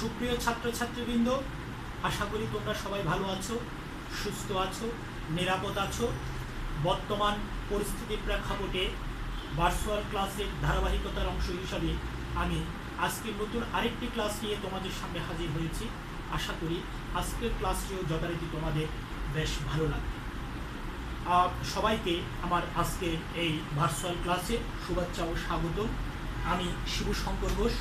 সুপ্রিয় ছাত্রছাত্রীবৃন্দ, আশা করি তোমরা সবাই ভালো আছো, সুস্থ আছো, নিরাপদ আছো। বর্তমান পরিস্থিতির প্রেক্ষাপটে ভার্চুয়াল ক্লাসের ধারাবাহিকতার অংশ হিসাবে আমি আজকের নতুন আরেকটি ক্লাস নিয়ে তোমাদের সামনে হাজির হয়েছি। আশা করি আজকের ক্লাসটিও যথারীতি তোমাদের বেশ ভালো লাগবে। সবাইকে আমার আজকের এই ভার্চুয়াল ক্লাসে শুভেচ্ছা ও স্বাগতম। আমি শিবু শঙ্কর ঘোষ,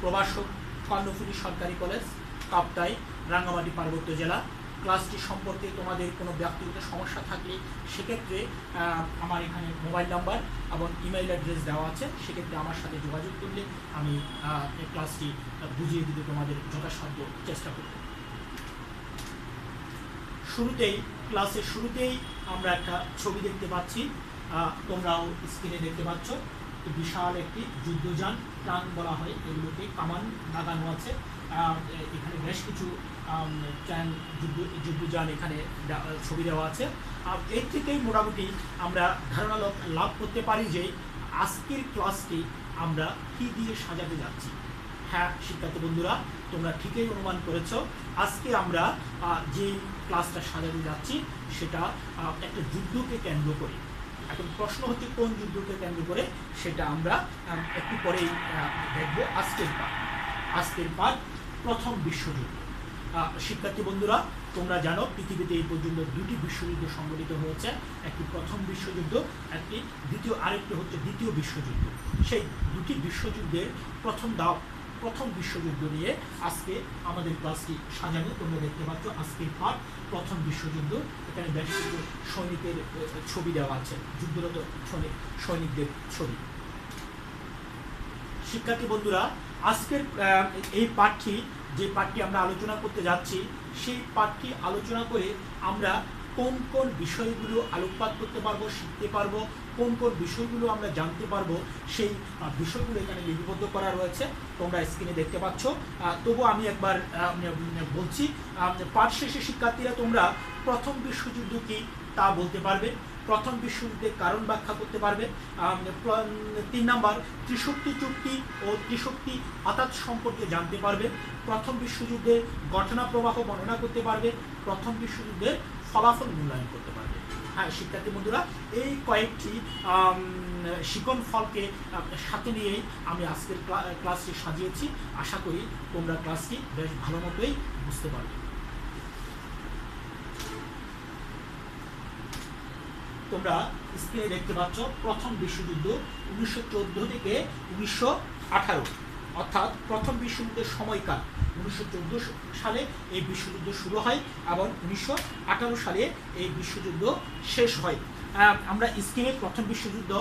প্রভাষক, কর্ণফুলী সরকারি কলেজ, কাপ্তাই, রাঙ্গামাটি পার্বত্য জেলা। ক্লাসটি সম্পর্কে তোমাদের কোনো ব্যক্তিগত সমস্যা থাকলে সেক্ষেত্রে আমার এখানে মোবাইল নাম্বার এবং ইমেইল অ্যাড্রেস দেওয়া আছে, সেক্ষেত্রে আমার সাথে যোগাযোগ করলে আমি এই ক্লাসটি বুঝিয়ে দিতে তোমাদের যথাসাধ্য চেষ্টা করব। ক্লাসের শুরুতেই আমরা একটা ছবি দেখতে পাচ্ছি, তোমরাও স্ক্রিনে দেখতে পাচ্ছ। বিশাল একটি যুদ্ধযান, প্রাণ বলা হয় এগুলোকে, কামান লাগানো আছে। এখানে বেশ কিছু যুদ্ধযান এখানে ছবি দেওয়া আছে। এর থেকেই মোটামুটি আমরা ধারণা লাভ করতে পারি যে আজকের ক্লাসটি আমরা কি দিয়ে সাজাতে যাচ্ছি। হ্যাঁ শিক্ষার্থী বন্ধুরা, তোমরা ঠিকই অনুমান করেছ, আজকে আমরা যে ক্লাসটা সাজাতে যাচ্ছি সেটা একটা যুদ্ধকে কেন্দ্র করে। এখন প্রশ্ন হচ্ছে কোন যুদ্ধকে কেন্দ্র করে, সেটা আমরা একটু পরেই দেখব। আজকের পাঠ প্রথম বিশ্বযুদ্ধ। শিক্ষার্থী বন্ধুরা, তোমরা জানো পৃথিবীতে এই পর্যন্ত দুটি বিশ্বযুদ্ধ সংঘটিত হয়েছে, একটি প্রথম বিশ্বযুদ্ধ, আরেকটি হচ্ছে দ্বিতীয় বিশ্বযুদ্ধ। সেই দুটি বিশ্বযুদ্ধের প্রথম বিশ্বযুদ্ধ নিয়ে আজকে আমাদের ক্লাসটি সাজানো। তোমরা দেখতে পাচ্ছ আজকের পাঠ প্রথম বিশ্বযুদ্ধ। এখানে বেশ কিছু সৈনিকের ছবি দেওয়া আছে, যুদ্ধরত সৈনিকদের ছবি। শিক্ষার্থী বন্ধুরা, আজকের এই যে পাঠটি আমরা আলোচনা করতে যাচ্ছি, সেই পাঠটি আলোচনা করে আমরা কোন কোন বিষয়গুলো আলোকপাত করতে পারবো, শিখতে পারবো, কোন কোন বিষয়গুলো আমরা জানতে পারবো, সেই বিষয়গুলো এখানে লিপিবদ্ধ করা রয়েছে, তোমরা স্ক্রিনে দেখতে পাচ্ছ। তবু আমি একবার বলছি, পাঠ শেষে শিক্ষার্থীরা তোমরা প্রথম বিশ্বযুদ্ধ কি তা বলতে পারবে, প্রথম বিশ্বযুদ্ধের কারণ ব্যাখ্যা করতে পারবে। 3 নাম্বার ত্রিশক্তি চুক্তি ও ত্রিশক্তি আতাত সম্পর্কে জানতে পারবে। প্রথম বিশ্বযুদ্ধের ঘটনা প্রবাহ বর্ণনা করতে পারবে। প্রথম বিশ্বযুদ্ধের ফলাফল মূল্যায়ন করতে পারবে। হ্যাঁ শিক্ষার্থী বন্ধুরা, এই কয়েকটি শিকন ফলকে সাথে নিয়েই আমি আজকের ক্লাসটি সাজিয়েছি। আশা করি তোমরা ক্লাসটি বেশ ভালো মতোই বুঝতে পারবে। তোমরা স্ক্রিনে দেখতে পাচ্ছ প্রথম বিশ্বযুদ্ধ 1914 থেকে 1918, অর্থাৎ প্রথম বিশ্বযুদ্ধের সময়কাল 1914 সালে এই বিশ্বযুদ্ধ শুরু হয় এবং 1918 সালে এই বিশ্বযুদ্ধ শেষ হয়। আমরা স্ক্রিনে প্রথম বিশ্বযুদ্ধ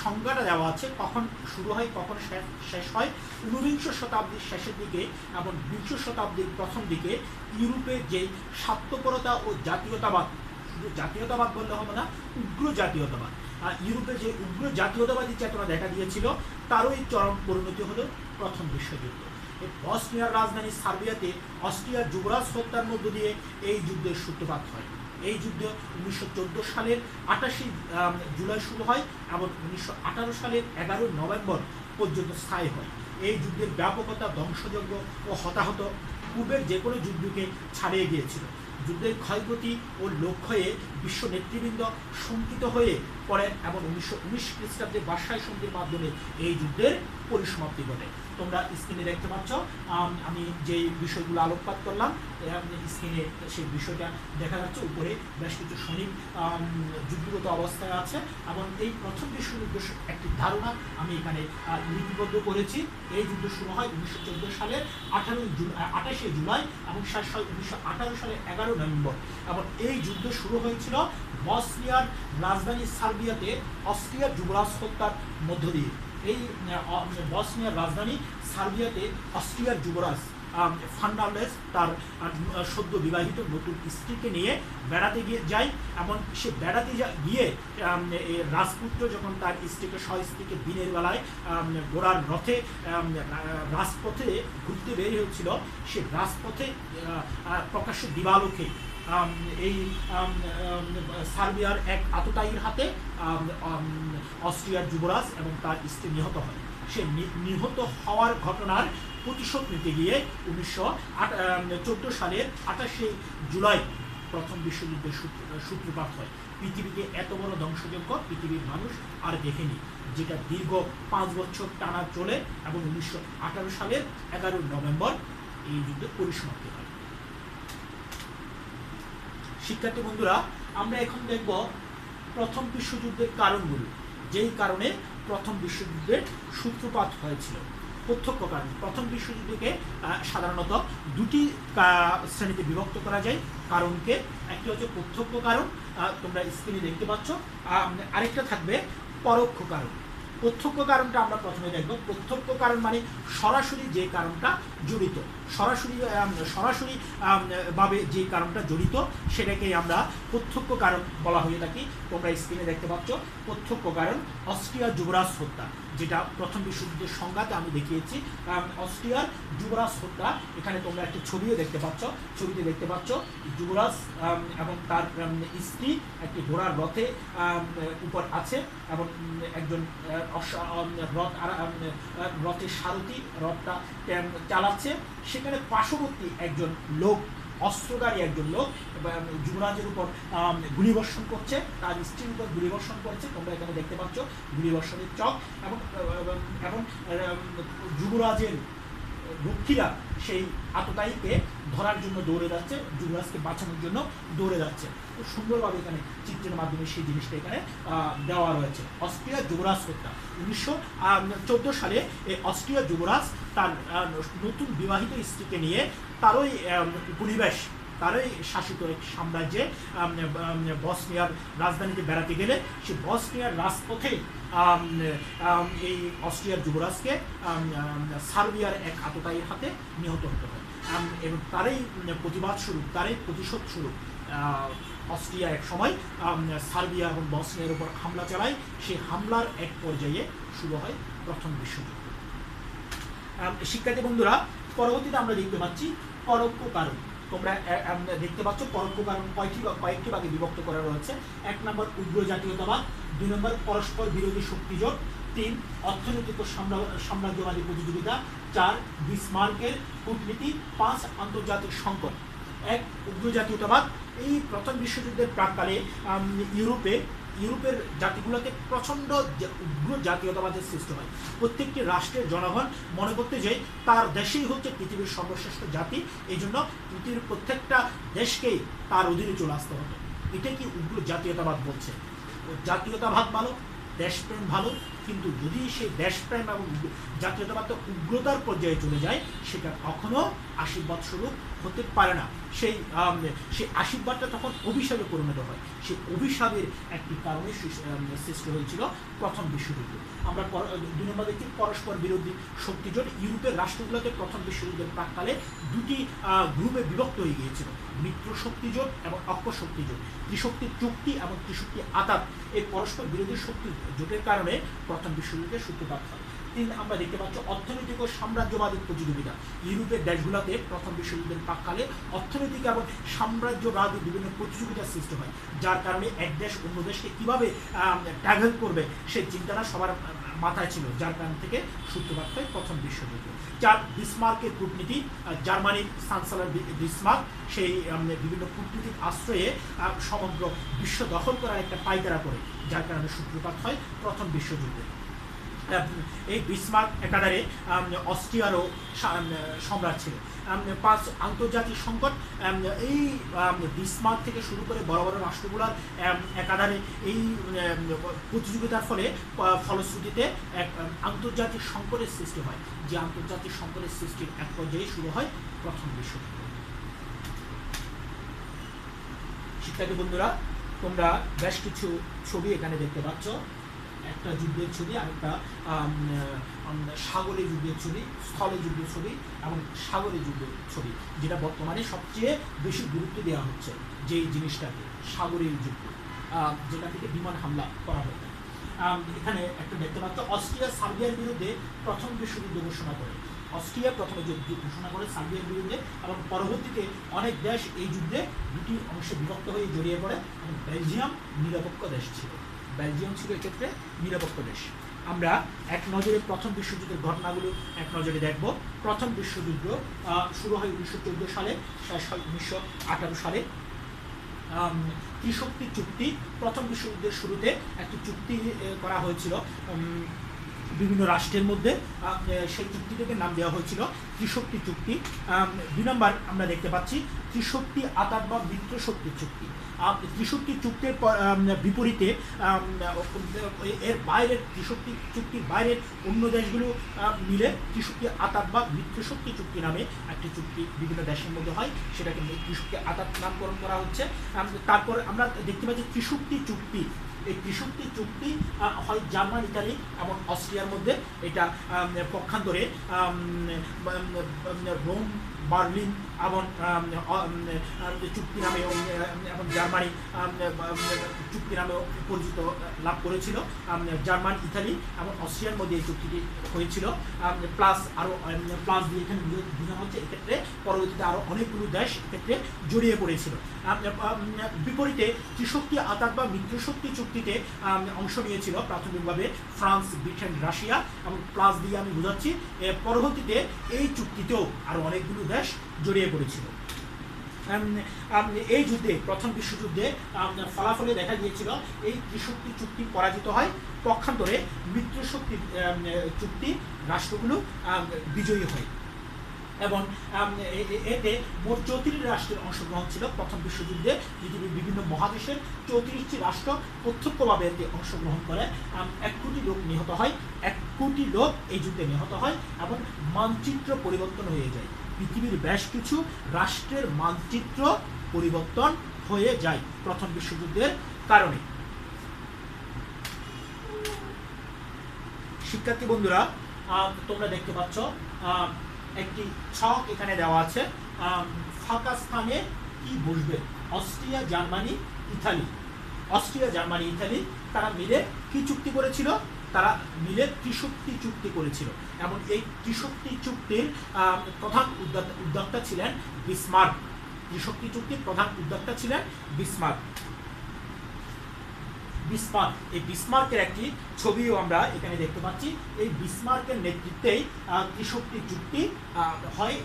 সংজ্ঞাটা দেওয়া আছে, কখন শুরু হয় কখন শেষ হয়। 19বিংশ শতাব্দীর শেষের দিকে এবং 20 শতাব্দীর প্রথম দিকে ইউরোপের যে স্বার্থপরতা ও জাতীয়তাবাদ, জাতীয়তাবাদ বললে হবে না, উগ্র জাতীয়তাবাদ, ইউরোপে যে উগ্র জাতীয়তাবাদী চেতনা দেখা দিয়েছিল, তারই চরম পরিণতি হলো প্রথম বিশ্বযুদ্ধ। বসনিয়ার রাজধানী সার্বিয়াতে অস্ট্রিয়ার যুবরাজ হত্যার মধ্য দিয়ে এই যুদ্ধের সূত্রপাত হয়। এই যুদ্ধ 1914 সালের 28 জুলাই শুরু হয় এবং 1918 সালের 11 নভেম্বর পর্যন্ত স্থায়ী হয়। এই যুদ্ধের ব্যাপকতা, ধ্বংসযজ্ঞ ও হতাহত পূর্বের যে কোনো যুদ্ধকে ছাড়িয়ে গিয়েছিল। যুদ্ধের ক্ষয়ক্ষতি ও লক্ষ্যে বিশ্ব নেতৃবৃন্দ শঙ্কিত হয়ে পড়েন এবং 1919 খ্রিস্টাব্দে ভার্সাই সন্ধির মাধ্যমে এই যুদ্ধের পরিসমাপ্তি ঘটে। তোমরা স্ক্রিনে দেখতে পাচ্ছ আমি যে বিষয়গুলো আলোকপাত করলাম, স্ক্রিনে সেই বিষয়টা দেখা যাচ্ছে। উপরে বেশ কিছু সৈনিক যুদ্ধগত অবস্থায় আছে এবং এই প্রথম বিশ্বযুদ্ধের একটি ধারণা আমি এখানে লিপিবদ্ধ করেছি। এই যুদ্ধ শুরু হয় 1914 সালের 28 জুলাই এবং শেষ হয় 1918 সালের 11 নভেম্বর। এবং এই যুদ্ধ শুরু হয়েছিল বসনিয়ার রাজধানী সার্বিয়াতে অস্ট্রিয়ার যুবরাজ হত্যার মধ্য দিয়ে। এই বসনিয়ার রাজধানী সার্বিয়াতে অস্ট্রিয়ার যুবরাজ ফার্নান্ডেজ তার সদ্য বিবাহিত নতুন স্ত্রীকে নিয়ে বেড়াতে যায় এবং সে বেড়াতে গিয়ে রাজপুত্র যখন তার স্ত্রীকে স্ত্রীকে দিনের বেলায় ঘোড়ার রথে রাজপথে ঘুরতে বের হয়েছিল, সে রাজপথে প্রকাশ্য দিবালোকে এই সার্বিয়ার এক আততায়ীর হাতে অস্ট্রিয়ার যুবরাজ এবং তার স্ত্রী নিহত হয়। সে নিহত হওয়ার ঘটনার প্রতিশোধ নিতে গিয়ে 1914 সালের 28 জুলাই প্রথম বিশ্বযুদ্ধের সূত্রপাত হয়। পৃথিবীতে এত বড় ধ্বংসযজ্ঞ পৃথিবীর মানুষ আর দেখেনি, যেটা দীর্ঘ 5 বছর টানা চলে এবং 1918 সালের 11 নভেম্বর এই যুদ্ধের পরিসমাপ্তি হয়। শিক্ষার্থী বন্ধুরা, আমরা এখন দেখব প্রথম বিশ্বযুদ্ধের কারণগুলো, যেই কারণে প্রথম বিশ্বযুদ্ধের সূত্রপাত হয়েছিল। প্রত্যক্ষ কারণ। প্রথম বিশ্বযুদ্ধকে সাধারণত দুটি শ্রেণীতে বিভক্ত করা যায় কারণকে। একটি হচ্ছে প্রত্যক্ষ কারণ, তোমরা স্ক্রিনে দেখতে পাচ্ছ, আরেকটা থাকবে পরোক্ষ কারণ। প্রত্যক্ষ কারণটা আমরা প্রথমে দেখব। প্রত্যক্ষ কারণ মানে সরাসরি যে কারণটা জড়িত, সরাসরি ভাবে যে কারণটা জড়িত সেটাকেই আমরা প্রত্যক্ষ কারণ বলা হয়ে থাকি। তোমরা স্ক্রিনে দেখতে পাচ্ছ প্রত্যক্ষ কারণ অস্ট্রিয়ার যুবরাজ হত্যা, যেটা প্রথম বিশ্বযুদ্ধের সংজ্ঞাতে আমি দেখিয়েছি। অস্ট্রিয়ার যুবরাজ হত্যা, এখানে তোমরা একটা ছবিও দেখতে পাচ্ছ। ছবিতে দেখতে পাচ্ছ যুবরাজ এবং তার স্ত্রী একটি ঘোড়ার রথে উপর আছে এবং একজন রথের সারথি রথটা চালাচ্ছে। সেখানে পার্শ্ববর্তী একজন লোক, অস্ত্রধারী একজন লোক যুবরাজের উপর গুলিবর্ষণ করছে, তার স্ত্রীর উপর গুলিবর্ষণ করছে। তোমরা এখানে দেখতে পাচ্ছ গুলিবর্ষণের চক, এবং যুবরাজের রক্ষীরা সেই আততায়ীকে ধরার জন্য দৌড়ে যাচ্ছে, যুবরাজকে বাঁচানোর জন্য দৌড়ে যাচ্ছে। খুব সুন্দরভাবে এখানে চিত্রের মাধ্যমে সেই জিনিসটা এখানে দেওয়া রয়েছে। অস্ট্রিয়ার যুবরাজ হত্যা 1914 সালে এই অস্ট্রিয়ার যুবরাজ তার নতুন বিবাহিত স্ত্রীকে নিয়ে তারই উপনিবেশ, তারই শাসিত এক সাম্রাজ্যে বসনিয়ার রাজধানীতে বেড়াতে গেলে সে বসনিয়ার রাজপথে এই অস্ট্রিয়ার যুবরাজকে সার্বিয়ার এক আততায়ীর হাতে নিহত হতে হয়। এবং তারই প্রতিবাদ স্বরূপ, তারই প্রতিশোধ স্বরূপ অস্ট্রিয়া এক সময় সার্বিয়া এবং বসনিয়ার উপর হামলা চালায়। সেই হামলার এক পর্যায়ে শুরু হয় প্রথম বিশ্বযুদ্ধ। শিক্ষার্থী বন্ধুরা, পরবর্তীতে আমরা দেখতে পাচ্ছি পরোক্ষ কারণ। তোমরা দেখতে পাচ্ছ পরোক্ষ কারণ কয়েকটি ভাগে বিভক্ত করা রয়েছে। 1 নম্বর উগ্র জাতীয়তাবাদ, 2 নম্বর পরস্পর বিরোধী শক্তিজোট, 3 অর্থনৈতিক ও সাম্রাজ্যবাদী প্রতিযোগিতা, 4 বিসমার্কের কূটনীতি, 5 আন্তর্জাতিক সংকট। 1 উগ্র জাতীয়তাবাদ। এই প্রথম বিশ্বযুদ্ধের প্রাক্কালে ইউরোপের জাতিগুলোতে প্রচণ্ড উগ্র জাতীয়তাবাদের সৃষ্টি হয়। প্রত্যেকটি রাষ্ট্রের জনগণ মনে করতে যে তার দেশেই হচ্ছে পৃথিবীর সর্বশ্রেষ্ঠ জাতি, এই জন্য পৃথিবীর প্রত্যেকটা দেশকেই তার অধীনে চলে আসতে হতো। এটা কি উগ্র জাতীয়তাবাদ বলছে? জাতীয়তাবাদ ভালো, দেশপ্রেম ভালো, কিন্তু যদি সেই দেশপ্রেম এবং জাতীয়তাবাদ উগ্রতার পর্যায়ে চলে যায়, সেটা কখনো আশীর্বাদ স্বরূপ হতে পারে না। সেই আশীর্বাদটা তখন অভিশাপে পরিণত হয়। সেই অভিশাপের একটি কারণে সৃষ্টি হয়েছিল প্রথম বিশ্বযুদ্ধ। আমরা 2 নম্বর দেখি পরস্পর বিরোধী শক্তিজোট। ইউরোপের রাষ্ট্রগুলোতে প্রথম বিশ্বযুদ্ধের প্রাক্কালে দুটি গ্রুপে বিভক্ত হয়ে গিয়েছিল, মিত্র শক্তিজোট এবং অক্ষ শক্তিজোট। ত্রিশক্তির চুক্তি এবং ত্রিশক্তি আঘাত, এই পরস্পর বিরোধী শক্তি জোটের কারণে প্রথম বিশ্বযুদ্ধের সূত্রপাত হয়। 3 আমরা দেখতে পাচ্ছি অর্থনৈতিক ও সাম্রাজ্যবাদী প্রতিযোগিতা। ইউরোপের দেশগুলোতে প্রথম বিশ্বযুদ্ধের প্রাক্কালে অর্থনৈতিক এবং সাম্রাজ্যবাদী বিভিন্ন প্রতিযোগিতার সৃষ্টি হয়, যার কারণে এক দেশ অন্য দেশকে কীভাবে ট্যাগল করবে সেই চিন্তাটা সবার মাথায় ছিল, যার কারণ থেকে সূত্রপাত হয় প্রথম বিশ্বযুদ্ধ। 4 বিসমার্কের কূটনীতি। জার্মানির চ্যান্সেলর বিসমার্ক সেই বিভিন্ন কূটনীতিক আশ্রয়ে সমগ্র বিশ্ব দখল করার একটা পায়তারা করে, যার কারণে সূত্রপাত হয় প্রথম বিশ্বযুদ্ধে। এই বিসমার্ক একাধারে অস্ট্রিয়ারও সম্রাট ছিল। 5 আন্তর্জাতিক সংকট। এই বিসমার্ক থেকে শুরু করে বড় বড় রাষ্ট্রগুলোর একাধারে এই প্রতিযোগিতার ফলশ্রুতিতে এক আন্তর্জাতিক সংকটের সৃষ্টি হয়, যে আন্তর্জাতিক সংকটের সৃষ্টির এক পর্যায়ে শুরু হয় প্রথম বিশ্বযুদ্ধ। শিক্ষার্থী বন্ধুরা, তোমরা বেশ কিছু ছবি এখানে দেখতে পাচ্ছ। একটা যুদ্ধের ছবি, আরেকটা সাগরে যুদ্ধের ছবি, স্থলে যুদ্ধের ছবি এবং সাগরে যুদ্ধের ছবি, যেটা বর্তমানে সবচেয়ে বেশি গুরুত্ব দেওয়া হচ্ছে, যে জিনিসটাকে সাগরের যুদ্ধ, যেটা থেকে বিমান হামলা করা হতো। এখানে একটা দেখতে পাচ্ছ অস্ট্রিয়া সার্বিয়ার বিরুদ্ধে প্রথম বিশ্বযুদ্ধ ঘোষণা করে। অস্ট্রিয়া প্রথমে যুদ্ধ ঘোষণা করে সার্বিয়ার বিরুদ্ধে, এবং পরবর্তীতে অনেক দেশ এই যুদ্ধে দুটি অংশে বিভক্ত হয়ে জড়িয়ে পড়ে, এবং বেলজিয়াম নিরপেক্ষ দেশ ছিল। বেলজিয়াম ছিল এক্ষেত্রে নিরপেক্ষ দেশ। আমরা এক নজরে প্রথম বিশ্বযুদ্ধের ঘটনাগুলো এক নজরে দেখব। প্রথম বিশ্বযুদ্ধ শুরু হয় 1914 সালে, শেষ হয় 1918 সালে। ত্রিশক্তি চুক্তি, প্রথম বিশ্বযুদ্ধের শুরুতে একটি চুক্তি করা হয়েছিল বিভিন্ন রাষ্ট্রের মধ্যে। সেই চুক্তিটিকে নাম দেওয়া হয়েছিল ত্রিশক্তি চুক্তি। 2 নম্বর আমরা দেখতে পাচ্ছি ত্রিশক্তি আতাত বা মিত্র শক্তি চুক্তি। ত্রিশক্তি চুক্তির বিপরীতে এর বাইরের ত্রিশক্তি চুক্তির বাইরের অন্য দেশগুলো মিলে ত্রিশক্তি আতাত বা মিত্র শক্তি চুক্তি নামে একটি চুক্তি বিভিন্ন দেশের মধ্যে হয়, সেটাকে ত্রিশক্তি আতাত নামকরণ করা হচ্ছে। তারপর আমরা দেখতে পাচ্ছি ত্রিশক্তি চুক্তি। এই ত্রিশক্তি চুক্তি হয় জার্মান, ইতালি এবং অস্ট্রিয়ার মধ্যে। এটা পক্ষান্তরে রোম, বার্লিন এবং চুক্তি নামে এবং জার্মানি চুক্তি নামেও পরিচিত লাভ করেছিল। জার্মান, ইতালি এবং অস্ট্রিয়ার মধ্যে এই চুক্তিটি হয়েছিল। প্লাস আরও প্লাস দিয়ে এখানে বোঝানো হচ্ছে এক্ষেত্রে পরবর্তীতে আরও অনেকগুলো দেশ এক্ষেত্রে জড়িয়ে পড়েছিল। বিপরীতে ত্রিশক্তি আতাত বা মিত্রশক্তি চুক্তিতে অংশ নিয়েছিল প্রাথমিকভাবে ফ্রান্স, ব্রিটেন, রাশিয়া এবং প্লাস দিয়ে আমি বোঝাচ্ছি পরবর্তীতে এই চুক্তিতেও আরও অনেকগুলো দেশ জড়িয়ে পড়েছিল। এই যুদ্ধে, প্রথম বিশ্বযুদ্ধে ফলাফলে দেখা গিয়েছিল এই ত্রিশক্তি চুক্তি পরাজিত হয়, পক্ষান্তরে মিত্রশক্তি চুক্তি রাষ্ট্রগুলো বিজয়ী হয় এবং এতে মোট 34 রাষ্ট্রের অংশগ্রহণ ছিল প্রথম বিশ্বযুদ্ধে। পৃথিবীর বিভিন্ন মহাদেশের 34টি রাষ্ট্র প্রত্যক্ষভাবে এতে অংশগ্রহণ করে। 1 কোটি লোক নিহত হয়, 1 কোটি লোক এই যুদ্ধে নিহত হয় এবং মানচিত্র পরিবর্তন হয়ে যায়। পৃথিবীর বেশ কিছু রাষ্ট্রের মানচিত্র পরিবর্তন হয়ে যায় প্রথম বিশ্বযুদ্ধের কারণে। শিক্ষার্থী বন্ধুরা, তোমরা দেখতে পাচ্ছ একটি ছক এখানে দেওয়া আছে। ফাঁকা স্থানে কি বসবে? Austria, Germany, Italy. Austria, Germany, Italy তারা মিলে কি চুক্তি করেছিল? তারা মিলে ত্রিশক্তি চুক্তি করেছিল এবং এই ত্রিশক্তি চুক্তির প্রধান উদ্যোক্তা ছিলেন বিসমার্ক। ত্রিশক্তি চুক্তির প্রধান উদ্যোক্তা ছিলেন বিসমার্ক। এই বিসমার্কের একটি ছবিও আমরা এখানে দেখতে পাচ্ছি। এই বিসমার্কের নেতৃত্বেই ত্রিশক্তি চুক্তি হয়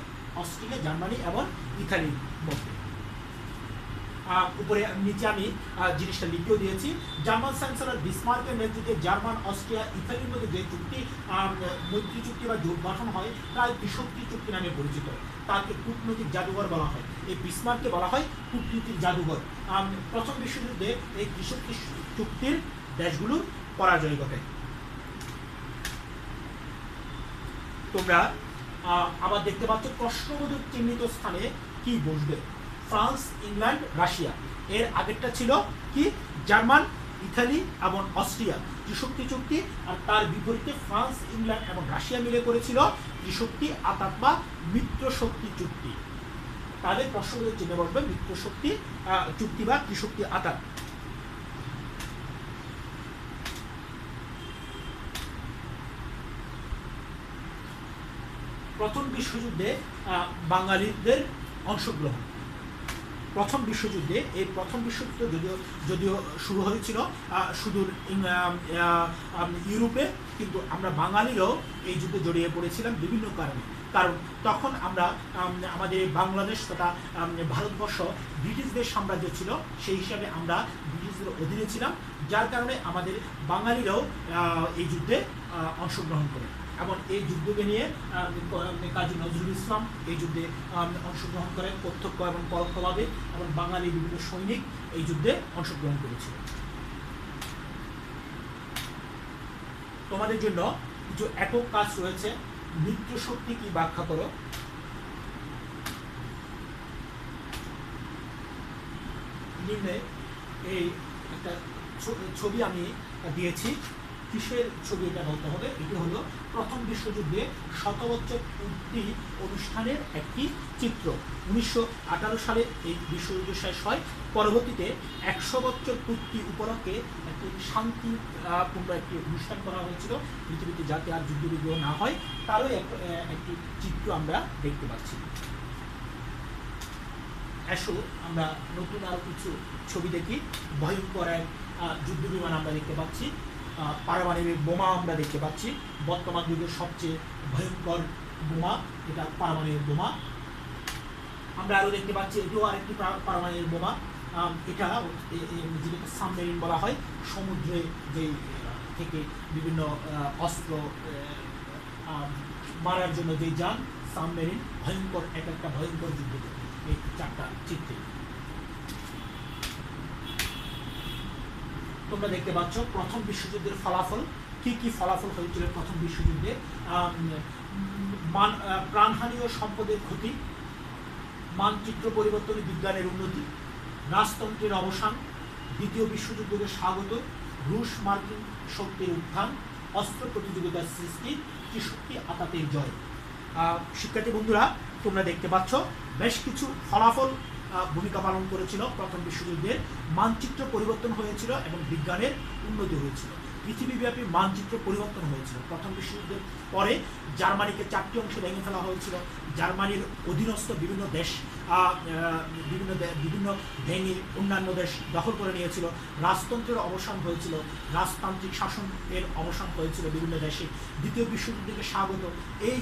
অস্ট্রিয়া, জার্মানি এবং ইতালির মধ্যে। উপরে নিচে আমি জিনিসটা লিখেও দিয়েছি। জার্মান চ্যান্সেলর বিসমার্কের নেতৃত্বে জার্মান, অস্ট্রিয়া, ইতালির মধ্যে যে চুক্তি মৈত্রী চুক্তি বা জোট গঠন হয় প্রায় ত্রিশক্তি চুক্তি নামে পরিচিত। তাকে কূটনৈতিক জাদুঘর বলা হয়। এই বিসমার্ককে বলা হয় কূটনীতিক জাদুঘর। প্রথম বিশ্বযুদ্ধে এই ত্রিশক্তি চুক্তির দেশগুলোর পরাজয় ঘটে। তোমরা আবার দেখতে পাচ্ছ প্রশ্নবোধক চিহ্নিত স্থানে কি বসবে? France, England, Russia. এর আগেরটা ছিল কি? জার্মান, ইতালি এবং অস্ট্রিয়া ত্রিশক্তি চুক্তি, আর তার বিপরীতে ফ্রান্স, ইংল্যান্ড এবং রাশিয়া মিলে করেছিল ত্রিশক্তি আতাত বা মিত্র শক্তি চুক্তি। তাহলে প্রশ্নবোধক চিহ্নে বসবে মিত্র শক্তি চুক্তি বা ত্রিশক্তি আতাত। প্রথম বিশ্বযুদ্ধে বাঙালিদের অংশগ্রহণ। প্রথম বিশ্বযুদ্ধে, এই প্রথম বিশ্বযুদ্ধ যদিও শুরু হয়েছিল সুদূর ইউরোপে, কিন্তু আমরা বাঙালিরাও এই যুদ্ধে জড়িয়ে পড়েছিলাম বিভিন্ন কারণে। কারণ তখন আমরা আমাদের বাংলাদেশ তথা ভারতবর্ষ ব্রিটিশদের সাম্রাজ্য ছিল, সেই হিসাবে আমরা ব্রিটিশদের অধীনে ছিলাম, যার কারণে আমাদের বাঙালিরাও এই যুদ্ধে অংশগ্রহণ করে এবং এই যুদ্ধকে নিয়ে কাজী নজরুল ইসলাম এই যুদ্ধে অংশগ্রহণ করেন প্রত্যক্ষ এবং পরোক্ষভাবে, এবং বাঙালি বিভিন্ন সৈনিক এই যুদ্ধে অংশগ্রহণ করেছিল। তোমাদের জন্য কিছু একক কাজ রয়েছে। মিত্র শক্তি কি ব্যাখ্যা করো। নিম্নে এই একটা ছবি আমি দিয়েছি। কিসের ছবি এটা বলতে হবে? এটি হলো প্রথম বিশ্বযুদ্ধে শতবৎসর পূর্তি অনুষ্ঠানের একটি চিত্র। 1918 সালে এই বিশ্বযুদ্ধ শেষ হয়। পরবর্তীতে 100 বছর পূর্তি উপলক্ষে একটি শান্তিপূর্ণ একটি অনুষ্ঠান করা হয়েছিল পৃথিবীতে, যাতে আর যুদ্ধবিগ্রহ না হয়, তারও একটি চিত্র আমরা দেখতে পাচ্ছি। এসো আমরা নতুন আরও কিছু ছবি দেখি। ভয়ঙ্কর এক যুদ্ধ বিমান আমরা দেখতে পাচ্ছি। পারমাণবিক বোমা আমরা দেখতে পাচ্ছি। বর্তমান যুগের সবচেয়ে ভয়ঙ্কর বোমা এটা পারমাণবিক বোমা। আমরা আরও দেখতে পাচ্ছি এটিও আরেকটি পারমাণবিক বোমা। এটা যেটাকে সাবমেরিন বলা হয়, সমুদ্রে যে থেকে বিভিন্ন অস্ত্র মারার জন্য যে যান, সাবমেরিন, ভয়ঙ্কর একটা ভয়ঙ্কর যুদ্ধ। এই 4টা চিত্রে তোমরা দেখতে পাচ্ছ প্রথম বিশ্বযুদ্ধের ফলাফল। কি ফলাফল হয়েছিল প্রথম বিশ্বযুদ্ধে? প্রাণহানি ও সম্পদের ক্ষতি, মানচিত্র পরিবর্তনে বিজ্ঞানের উন্নতি, রাজতন্ত্রের অবসান, দ্বিতীয় বিশ্বযুদ্ধকে স্বাগত, রুশ মার্কিন শক্তির উত্থান, অস্ত্র প্রতিযোগিতার সৃষ্টি, ত্রিশক্তি আতাতের জয়। শিক্ষার্থী বন্ধুরা, তোমরা দেখতে পাচ্ছ বেশ কিছু ফলাফল ভূমিকা পালন করেছিল প্রথম বিশ্বযুদ্ধের। মানচিত্র পরিবর্তন হয়েছিল এবং বিজ্ঞানের উন্নতি হয়েছিল। পৃথিবীব্যাপী মানচিত্র পরিবর্তন হয়েছিল। প্রথম বিশ্বযুদ্ধের পরে জার্মানিকে 4টি অংশে ভেঙে ফেলা হয়েছিল। জার্মানির অধীনস্থ বিভিন্ন দেশ বিভিন্ন ভেঙে অন্যান্য দেশ দখল করে নিয়েছিল। রাজতন্ত্রের অবসান হয়েছিল, রাজতান্ত্রিক শাসনের অবসান হয়েছিল বিভিন্ন দেশে। দ্বিতীয় বিশ্বযুদ্ধকে স্বাগত। এই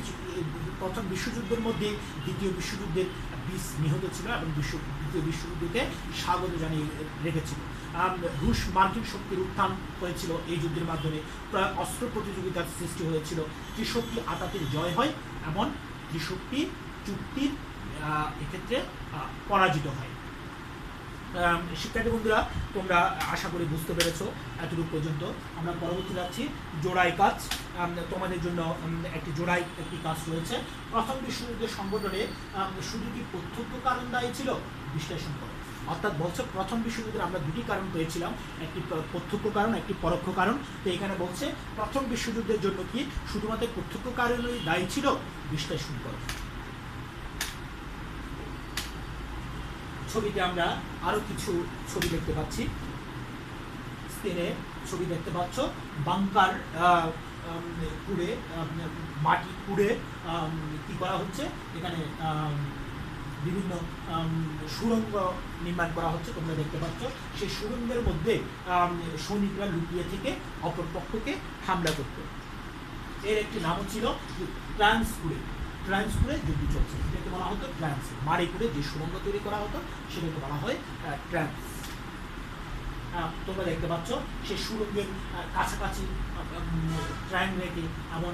প্রথম বিশ্বযুদ্ধের মধ্যে দ্বিতীয় বিশ্বযুদ্ধের বীজ নিহত ছিল এবং দ্বিতীয় বিশ্বযুদ্ধকে স্বাগত জানিয়ে রেখেছিল। রুশ মার্কিন শক্তির উত্থান হয়েছিল এই যুদ্ধের মাধ্যমে। প্রায় অস্ত্র প্রতিযোগিতার সৃষ্টি হয়েছিল। ত্রিশক্তি আতাতের জয় হয়, এমন ত্রিশক্তি চুক্তির এক্ষেত্রে পরাজিত হয়। শিক্ষার্থী বন্ধুরা, তোমরা আশা করি বুঝতে পেরেছো এতটুকু পর্যন্ত। আমরা পরবর্তী যাচ্ছি জোড়াই কাজ। তোমাদের জন্য একটি কাজ রয়েছে। প্রথম বিশ্বযুদ্ধের সংগঠনে শুধু কি প্রত্যক্ষ কারণ দায়ী ছিল? বিশ্লেষণ করো। অর্থাৎ বলছে প্রথম বিশ্বযুদ্ধে আমরা 2টি কারণ পেয়েছিলাম, একটি প্রত্যক্ষ কারণ, একটি পরোক্ষ কারণ। তো এখানে বলছে প্রথম বিশ্বযুদ্ধের জন্য কি শুধুমাত্র প্রত্যক্ষ কারণই দায়ী ছিল? বিশ্লেষণ করো। ছবিতে আমরা আরো কিছু ছবি দেখতে পাচ্ছি। স্ক্রিনে ছবি দেখতে পাচ্ছ। বাংকার কুড়ে, মাটি কুড়ে কি করা হচ্ছে, এখানে বিভিন্ন সুড়ঙ্গ নির্মাণ করা হচ্ছে। তোমরা দেখতে পাচ্ছ সেই সুড়ঙ্গের মধ্যে সৈনিকরা লুকিয়ে থেকে অপর পক্ষকে হামলা করত। এর একটি নাম ছিল ট্রান্সকুড়ে। ট্রান্সকুড়ে যুদ্ধ চলছে, এটাকে বলা হতো ট্রান্স। মারিকুড়ে যে সুড়ঙ্গ তৈরি করা হতো সেটাকে বলা হয় ট্রান্স। তোমরা দেখতে পাচ্ছ সেই সুড়ঙ্গের কাছাকাছি ট্রাইন রেখে এমন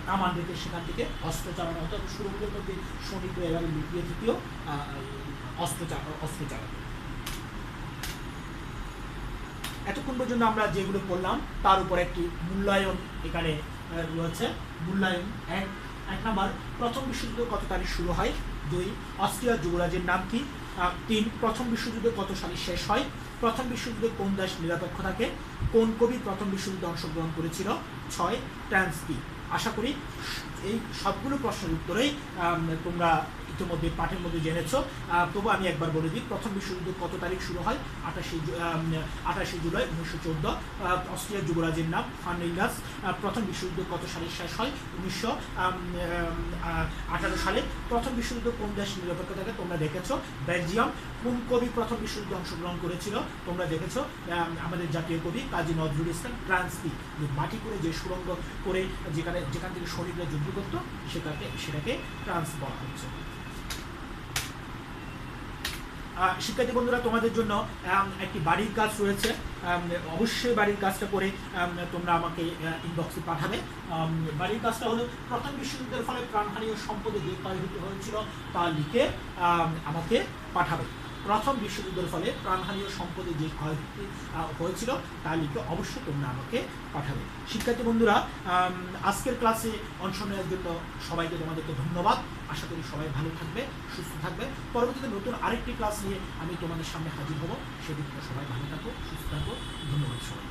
কামান রেখে সেখান থেকে অস্ত্র চালানো হতো এবং সুড়ঙ্গের মধ্যে সৈনিকরা এভাবে লুকিয়ে থেকেও অস্ত্র চালাতো। এতক্ষণ পর্যন্ত আমরা যেগুলো করলাম তার উপর একটি মূল্যায়ন এখানে রয়েছে। মূল্যায়ন এক নম্বর, প্রথম বিশ্বযুদ্ধ কত তারিখ শুরু হয়? 2, অস্ট্রিয়ার যুবরাজের নাম কি? 3, প্রথম বিশ্বযুদ্ধ কত সালে শেষ হয়? প্রথম বিশ্বযুদ্ধে কোন দেশ নিরপেক্ষ থাকে? কোন কবি প্রথম বিশ্বযুদ্ধে অংশগ্রহণ করেছিল? 6, ট্রান্স কি? আশা করি এই সবগুলো প্রশ্নের উত্তরেই তোমরা ইতিমধ্যে পাঠের মধ্যে জেনেছো। তবু আমি একবার বলে দিই, প্রথম বিশ্বযুদ্ধ কত তারিখ শুরু হয়? 28 জুলাই 1914। অস্ট্রিয়ার যুবরাজের নাম ফার্নান্ডাস। প্রথম বিশ্বযুদ্ধ কত সালে শেষ হয়? 1918 সালে। প্রথম বিশ্বযুদ্ধ কোন দেশ নিরপেক্ষ থাকে? তোমরা দেখেছো বেলজিয়াম। কোন কবি প্রথম বিশ্বযুদ্ধে অংশগ্রহণ করেছিল? তোমরা দেখেছো আমাদের জাতীয় কবি কাজী নজরুল ইসলাম। ট্রান্স কি? মাটি করে যে সুড়ঙ্গ করে যেখান থেকে সৈনিকরা যুদ্ধ করতো সেটাকে ট্রান্স বলা হচ্ছে। শিক্ষার্থী বন্ধুরা, তোমাদের জন্য একটি বাড়ির কাজ রয়েছে। অবশ্যই বাড়ির কাজটা করে তোমরা আমাকে ইনবক্সে পাঠাবে। বাড়ির কাজটা হলো প্রথম বিশ্বযুদ্ধের ফলে প্রাণহানি ও সম্পদে যে ক্ষয়ক্ষতি হয়েছিল তা লিখে আমাকে পাঠাবে। প্রথম বিশ্বযুদ্ধের ফলে প্রাণহানি ও সম্পদে যে ক্ষয়ক্ষতি হয়েছিল তা লিখে অবশ্যই তোমরা আমাকে পাঠাবে। শিক্ষার্থী বন্ধুরা, আজকের ক্লাসে অংশ নেওয়ার জন্য সবাইকে তোমাদেরকে ধন্যবাদ। আশা করি সবাই ভালো থাকবে, সুস্থ থাকবে। পরবর্তীতে নতুন আরেকটি ক্লাস নিয়ে আমি তোমাদের সামনে হাজির হব। সেদিন সবাই ভালো থাকো, সুস্থ থাকো। ধন্যবাদ সবাই।